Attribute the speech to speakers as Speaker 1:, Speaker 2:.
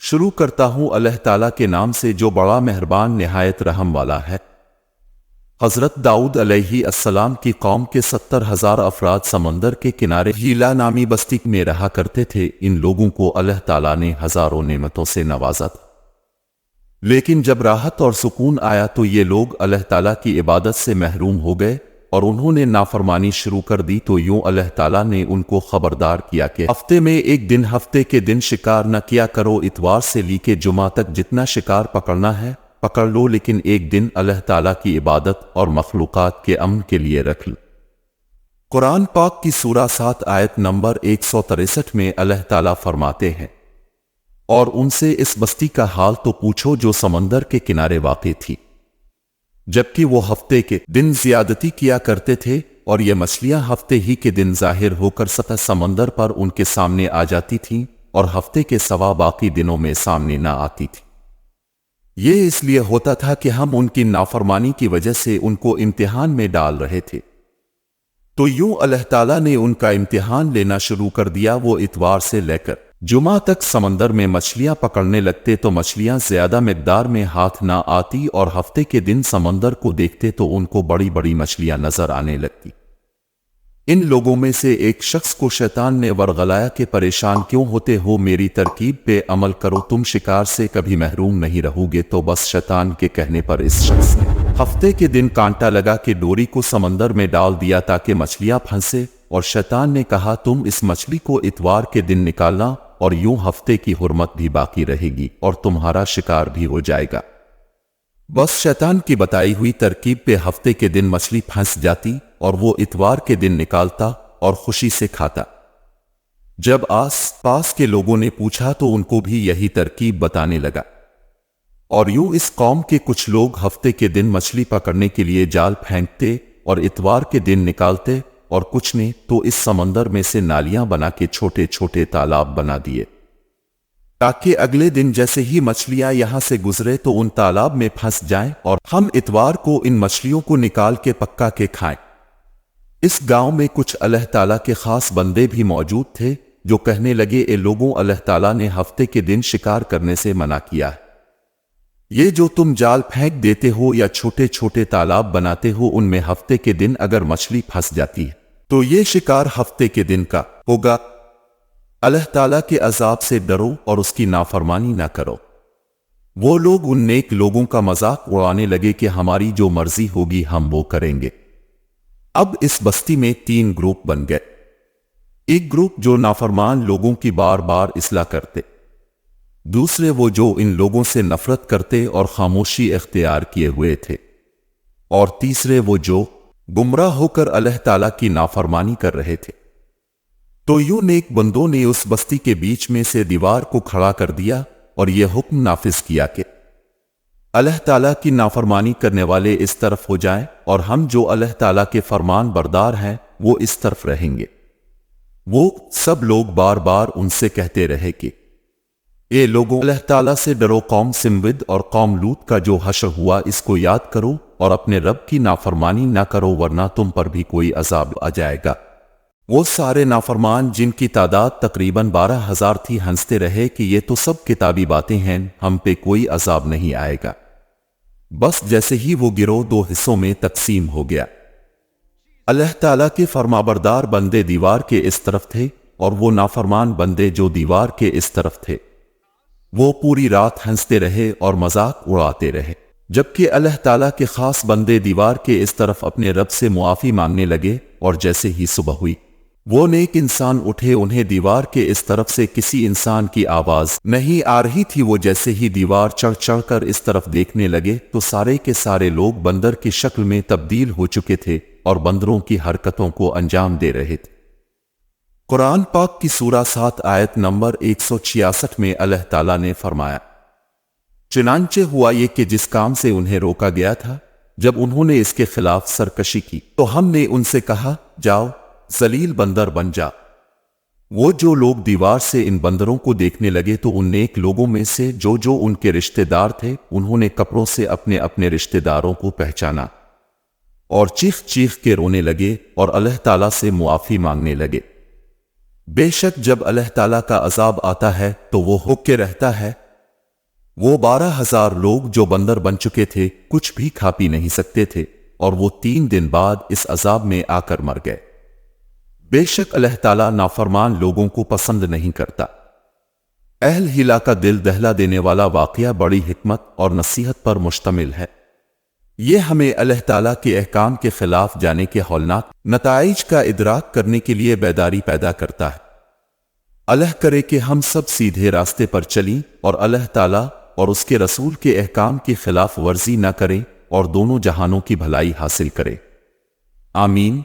Speaker 1: شروع کرتا ہوں اللہ تعالیٰ کے نام سے جو بڑا مہربان نہایت رحم والا ہے۔ حضرت داؤد علیہ السلام کی قوم کے 70,000 افراد سمندر کے کنارے ہیلا نامی بستی میں رہا کرتے تھے۔ ان لوگوں کو اللہ تعالیٰ نے ہزاروں نعمتوں سے نوازا تھا، لیکن جب راحت اور سکون آیا تو یہ لوگ اللہ تعالیٰ کی عبادت سے محروم ہو گئے اور انہوں نے نافرمانی شروع کر دی۔ تو یوں اللہ تعالیٰ نے ان کو خبردار کیا کہ ہفتے میں ایک دن ہفتے کے دن شکار نہ کیا کرو، اتوار سے لے کے جمعہ تک جتنا شکار پکڑنا ہے پکڑ لو، لیکن ایک دن اللہ تعالیٰ کی عبادت اور مخلوقات کے امن کے لیے رکھ لو۔ قرآن پاک کی سورہ 7 آیت نمبر 163 میں اللہ تعالیٰ فرماتے ہیں، اور ان سے اس بستی کا حال تو پوچھو جو سمندر کے کنارے واقع تھی، جبکہ وہ ہفتے کے دن زیادتی کیا کرتے تھے، اور یہ مچھلیاں ہفتے ہی کے دن ظاہر ہو کر سطح سمندر پر ان کے سامنے آ جاتی تھیں، اور ہفتے کے سوا باقی دنوں میں سامنے نہ آتی تھی۔ یہ اس لیے ہوتا تھا کہ ہم ان کی نافرمانی کی وجہ سے ان کو امتحان میں ڈال رہے تھے۔ تو یوں اللہ تعالیٰ نے ان کا امتحان لینا شروع کر دیا۔ وہ اتوار سے لے کر جمعہ تک سمندر میں مچھلیاں پکڑنے لگتے تو مچھلیاں زیادہ مقدار میں ہاتھ نہ آتی، اور ہفتے کے دن سمندر کو دیکھتے تو ان کو بڑی بڑی مچھلیاں نظر آنے لگتی۔ ان لوگوں میں سے ایک شخص کو شیطان نے ورغلایا کہ پریشان کیوں ہوتے ہو، میری ترکیب پہ عمل کرو، تم شکار سے کبھی محروم نہیں رہو گے۔ تو بس شیطان کے کہنے پر اس شخص نے ہفتے کے دن کانٹا لگا کے ڈوری کو سمندر میں ڈال دیا تاکہ مچھلیاں پھنسے، اور شیطان نے کہا تم اس مچھلی کو اتوار کے دن نکالنا، اور یوں ہفتے کی حرمت بھی باقی رہے گی اور تمہارا شکار بھی ہو جائے گا۔ بس شیطان کی بتائی ہوئی ترکیب پہ ہفتے کے دن مچھلی پھنس جاتی اور وہ اتوار کے دن نکالتا اور خوشی سے کھاتا۔ جب آس پاس کے لوگوں نے پوچھا تو ان کو بھی یہی ترکیب بتانے لگا، اور یوں اس قوم کے کچھ لوگ ہفتے کے دن مچھلی پکڑنے کے لیے جال پھینکتے اور اتوار کے دن نکالتے، اور کچھ نے تو اس سمندر میں سے نالیاں بنا کے چھوٹے چھوٹے تالاب بنا دیے تاکہ اگلے دن جیسے ہی مچھلیاں یہاں سے گزرے تو ان تالاب میں پھنس جائیں اور ہم اتوار کو ان مچھلیوں کو نکال کے پکا کے کھائیں۔ اس گاؤں میں کچھ اللہ تعالیٰ کے خاص بندے بھی موجود تھے جو کہنے لگے، اے لوگوں، اللہ تعالیٰ نے ہفتے کے دن شکار کرنے سے منع کیا ہے۔ یہ جو تم جال پھینک دیتے ہو یا چھوٹے چھوٹے تالاب بناتے ہو، ان میں ہفتے کے دن اگر مچھلی پھنس جاتی ہے تو یہ شکار ہفتے کے دن کا ہوگا۔ اللہ تعالیٰ کے عذاب سے ڈرو اور اس کی نافرمانی نہ کرو۔ وہ لوگ ان نیک لوگوں کا مذاق اڑانے لگے کہ ہماری جو مرضی ہوگی ہم وہ کریں گے۔ اب اس بستی میں 3 گروپ بن گئے۔ ایک گروپ جو نافرمان لوگوں کی بار بار اصلاح کرتے، دوسرے وہ جو ان لوگوں سے نفرت کرتے اور خاموشی اختیار کیے ہوئے تھے، اور تیسرے وہ جو گمراہ ہو کر اللہ تعالیٰ کی نافرمانی کر رہے تھے۔ تو یوں نیک بندوں نے اس بستی کے بیچ میں سے دیوار کو کھڑا کر دیا اور یہ حکم نافذ کیا کہ اللہ تعالیٰ کی نافرمانی کرنے والے اس طرف ہو جائیں، اور ہم جو اللہ تعالیٰ کے فرمان بردار ہیں وہ اس طرف رہیں گے۔ وہ سب لوگ بار بار ان سے کہتے رہے کہ اے لوگوں، اللہ تعالیٰ سے ڈرو، قوم سمود اور قوم لوط کا جو حشر ہوا اس کو یاد کرو، اور اپنے رب کی نافرمانی نہ کرو ورنہ تم پر بھی کوئی عذاب آ جائے گا۔ وہ سارے نافرمان جن کی تعداد تقریباً 12,000 تھی ہنستے رہے کہ یہ تو سب کتابی باتیں ہیں، ہم پہ کوئی عذاب نہیں آئے گا۔ بس جیسے ہی وہ گروہ 2 حصوں میں تقسیم ہو گیا، اللہ تعالیٰ کے فرمانبردار بندے دیوار کے اس طرف تھے اور وہ نافرمان بندے جو دیوار کے اس طرف تھے، وہ پوری رات ہنستے رہے اور مذاق اڑاتے رہے، جبکہ اللہ تعالیٰ کے خاص بندے دیوار کے اس طرف اپنے رب سے معافی مانگنے لگے، اور جیسے ہی صبح ہوئی وہ نیک انسان اٹھے، انہیں دیوار کے اس طرف سے کسی انسان کی آواز نہیں آ رہی تھی۔ وہ جیسے ہی دیوار چڑھ چڑھ کر اس طرف دیکھنے لگے تو سارے کے سارے لوگ بندر کی شکل میں تبدیل ہو چکے تھے اور بندروں کی حرکتوں کو انجام دے رہے تھے۔ قرآن پاک کی سورہ 7 آیت نمبر 166 میں اللہ تعالیٰ نے فرمایا، چنانچہ ہوا یہ کہ جس کام سے انہیں روکا گیا تھا، جب انہوں نے اس کے خلاف سرکشی کی تو ہم نے ان سے کہا، جاؤ ذلیل بندر بن جا۔ وہ جو لوگ دیوار سے ان بندروں کو دیکھنے لگے تو ان نیک لوگوں میں سے جو ان کے رشتہ دار تھے، انہوں نے کپڑوں سے اپنے اپنے رشتہ داروں کو پہچانا اور چیخ چیخ کے رونے لگے اور اللہ تعالیٰ سے معافی مانگنے لگے۔ بے شک جب اللہ تعالیٰ کا عذاب آتا ہے تو وہ ہو کے رہتا ہے وہ 12,000 لوگ جو بندر بن چکے تھے کچھ بھی کھا پی نہیں سکتے تھے، اور وہ 3 دن بعد اس عذاب میں آ کر مر گئے۔ بے شک اللہ تعالیٰ نافرمان لوگوں کو پسند نہیں کرتا۔ اہل ہلا کا دل دہلا دینے والا واقعہ بڑی حکمت اور نصیحت پر مشتمل ہے۔ یہ ہمیں اللہ تعالیٰ کے احکام کے خلاف جانے کے ہولناک نتائج کا ادراک کرنے کے لیے بیداری پیدا کرتا ہے۔ اللہ کرے کہ ہم سب سیدھے راستے پر چلیں اور اللہ تعالیٰ اور اس کے رسول کے احکام کی خلاف ورزی نہ کریں اور دونوں جہانوں کی بھلائی حاصل کریں۔ آمین۔